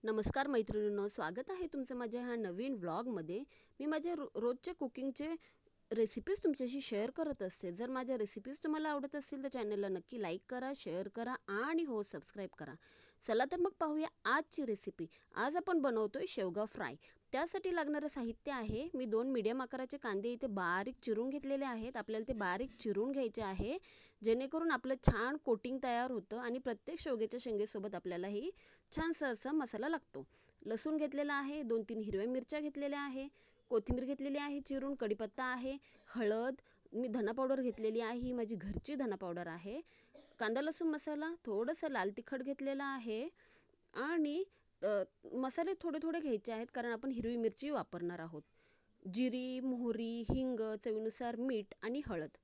नमस्कार मैत्रिणींनो, स्वागत आहे तुमचं माझ्या ह्या नवीन व्लॉगमध्ये. मी माझ्या रोजच्या कुकिंगचे रेसिपीज तुमच्याशी शेअर करत असते. जर माझ्या रेसिपीज तुम्हाला आवडत असतील तर चॅनलला नक्की लाईक करा, शेअर करा आणि हो सबस्क्राईब करा. चला तर मग पाहूया आजची रेसिपी. आज आपण बनवतोय शेवगा फ्राय. त्यासाठी लागणारं साहित्य आहे, मी 2 मीडियम आकाराचे कांदे इथे बारीक चिरून घेतलेले आहेत. आपल्याला ते बारीक चिरून घ्यायचे आहे, जेणेकरून आपलं छान कोटिंग तयार होतं आणि प्रत्येक शेवग्याच्या शेंगेसोबत आपल्याला ही छानसा असा मसाला लागतो. लसूण घेतलेला आहे, 2-3 हिरव्या मिरच्या घेतलेल्या आहे, कोथिंबीर घेतलेली आहे चिरून, कढीपत्ता आहे, हळद, मी धना पावडर घेतलेली आहे, ही माझी घरची धना पावडर आहे, कांदा लसूण मसाला, थोडंसं लाल तिखट घेतलेलं आहे आणि मसाले थोडे थोडे घ्यायचे आहेत कारण आपण हिरवी मिरची वापरणार आहोत. जिरी, मोहरी, हिंग, चवीनुसार मीठ आणि हळद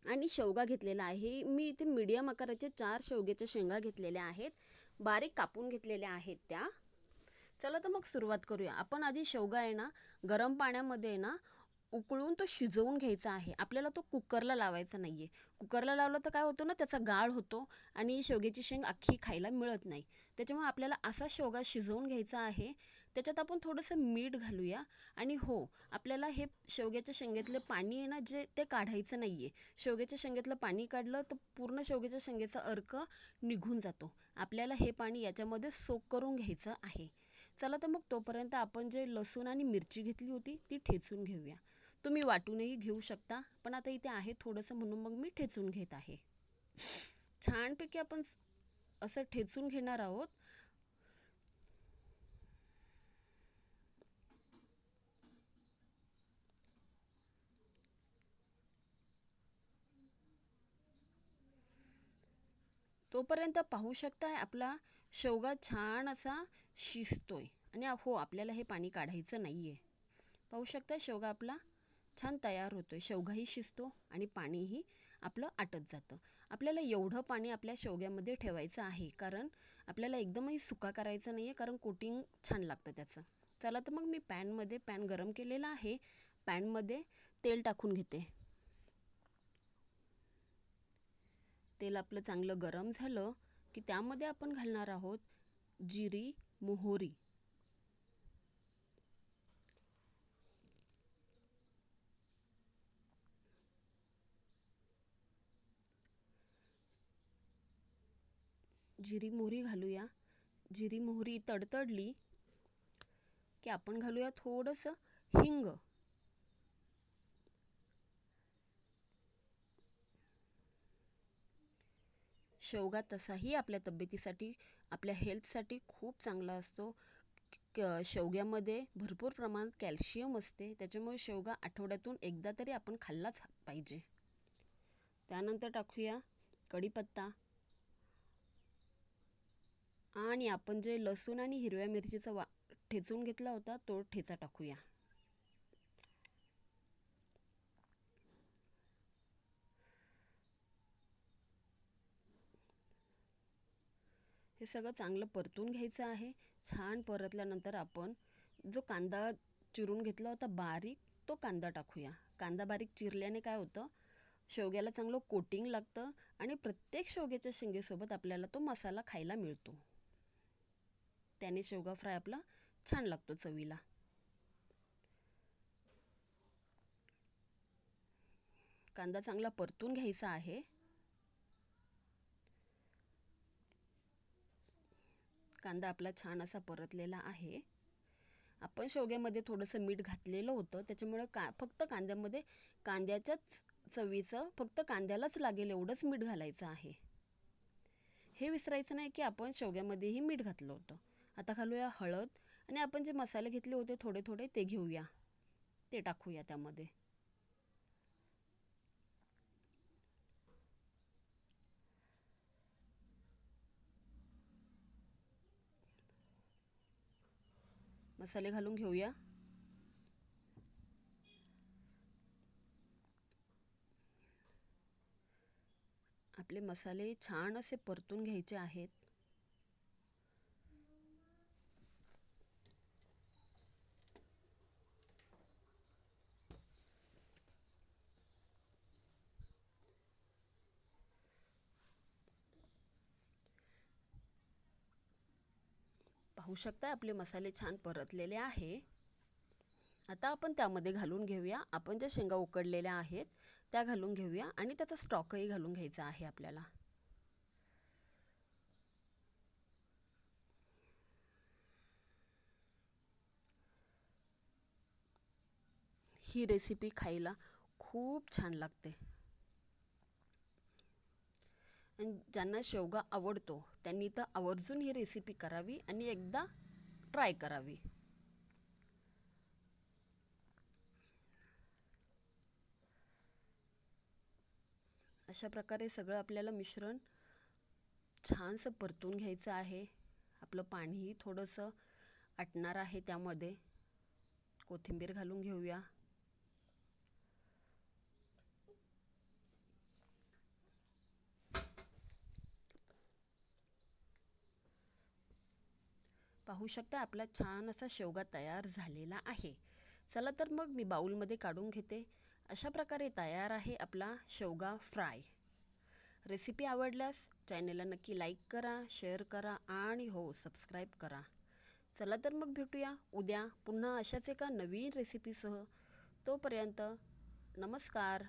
आणि शेवगा घेतलेला आहे. मी इथे मीडियम आकाराचे 4 शेवग्याच्या शेंगा घेतलेल्या आहेत, बारीक कापून घेतलेल्या आहेत त्या. चला तर मग सुरुवात करूया. आपण आधी शेवगा आहे ना गरम पाण्यामध्ये ना उकळून तो शिजवून घ्यायचा आहे. आपल्याला तो कुकरला लावायचा नाहीये. कुकरला लावलं तर काय होतं ना, त्याचा गाळ होतो आणि शेवग्याची शेंग अख्खी खायला मिळत नाही. त्याच्यामुळे आपल्याला असा शेवगा शिजवून घ्यायचा आहे. त्याच्यात आपण थोडंसं मीठ घालूया आणि हो, आपल्याला हे शेवग्याच्या शेंगेतलं पाणी आहे ना, जे ते काढायचं नाहीये. शेवग्याच्या शेंगेतलं पाणी काढलं तर पूर्ण शेवग्याच्या शेंगेचा अर्क निघून जातो. आपल्याला हे पाणी याच्यामध्ये सोक करून घ्यायचं आहे. चला तर मग तोपर्यंत आपण जे लसूण आणि मिरची घेतली होती ती ठेचून घेऊया. तुम्ही वाटूनही घेऊ शकता, पण आता इथे आहे थोडंसं म्हणून मग मी ठेचून घेत आहे. छानपैकी आपण असं ठेचून घेणार आहोत. तोपर्यंत पाहू शकताय आपला शेवगा छान असा शिजतोय आणि हो, आपल्याला हे पाणी काढायचं नाहीये. पाहू शकता शेवगा आपला छान तयार होतोय. शेवगाही शिजतो आणि पाणीही आपलं आटत जातं. आपल्याला एवढं पाणी आपल्या शेवग्यामध्ये ठेवायचं आहे, कारण आपल्याला एकदमही सुका करायचं नाहीये, कारण कोटिंग छान लागतं त्याचं. चला तर मग मी पॅन गरम केलेला आहे. पॅनमध्ये तेल टाकून घेते. तेल आपलं चांगलं गरम झालं की त्यामध्ये आपण घालणार आहोत जिरी, मोहरी. जिरी मोहरी घालूया. जिरी मोहरी तडतडली की आपण घालूया थोडंसं हिंग. शेवगा तसाही आपल्या तब्येतीसाठी, आपल्या हेल्थसाठी खूप चांगला असतो. शेवग्यामध्ये भरपूर प्रमाणात कॅल्शियम असते, त्याच्यामुळे शेवगा आठवड्यातून एकदा तरी आपण खाल्लाच पाहिजे. त्यानंतर टाकूया कढीपत्ता आणि आपण जे लसूण आणि हिरव्या मिरचीचा ठेचून घेतला होता तो ठेचा टाकूया. हे सगळं चांगलं परतून घ्यायचं आहे. छान परतल्यानंतर आपण जो कांदा चिरून घेतला होता बारीक, तो कांदा टाकूया. कांदा बारीक चिरल्याने काय होतं, शेवग्याला चांगलं कोटिंग लागतं आणि प्रत्येक शेवग्याच्या शेंगेसोबत आपल्याला तो मसाला खायला मिळतो. त्याने शेवगा फ्राय आपला छान लागतो चवीला. कांदा चांगला परतून घ्यायचा आहे. कांदा आपला छान असा परतलेला आहे. आपण शेवग्यामध्ये थोडंसं मीठ घातलेलं होतं, त्याच्यामुळे फक्त कांद्यामध्ये कांद्याच्याच चवीचं फक्त कांद्यालाच लागेल एवढंच मीठ घालायचं आहे. हे विसरायचं नाही की आपण शेवग्यामध्येही मीठ घातलं होतं. आता घालूया हळद आणि आपण जे मसाले घेतले होते थोडे थोडे ते घेऊया, ते टाकूया त्यामध्ये. मसाले घालून घेऊया. आपले मसाले छान असे परतून घ्यायचे आहेत. पाहू शकता आपले मसाले छान परतलेले आहे. आता आपण त्यामध्ये घालून घेऊया, आपण ज्या शेंगा उकडलेल्या आहेत त्या घालून घेऊया आणि त्याचा स्टॉकही घालून घ्यायचा आहे आपल्याला. ही रेसिपी खायला खूप छान लागते. आणि ज्यांना शेवगा आवडतो त्यांनी तर आवर्जून ही रेसिपी करावी आणि एकदा ट्राय करावी. अशा प्रकारे सगळं आपल्याला मिश्रण छानसं परतून घ्यायचं आहे. आपलं पाणीही थोडंसं आटणार आहे. त्यामध्ये कोथिंबीर घालून घेऊया. पाहू शकता आपला छान असा शेवगा तयार झालेला आहे. चला तर मग मी बाउलमध्ये काढून घेते. अशा प्रकारे तयार आहे आपला शेवगा फ्राय. रेसिपी आवडल्यास चॅनेलला नक्की लाईक करा, शेअर करा आणि हो सबस्क्राईब करा. चला तर मग भेटूया उद्या पुन्हा अशाच एका नवीन रेसिपीसह. तोपर्यंत नमस्कार.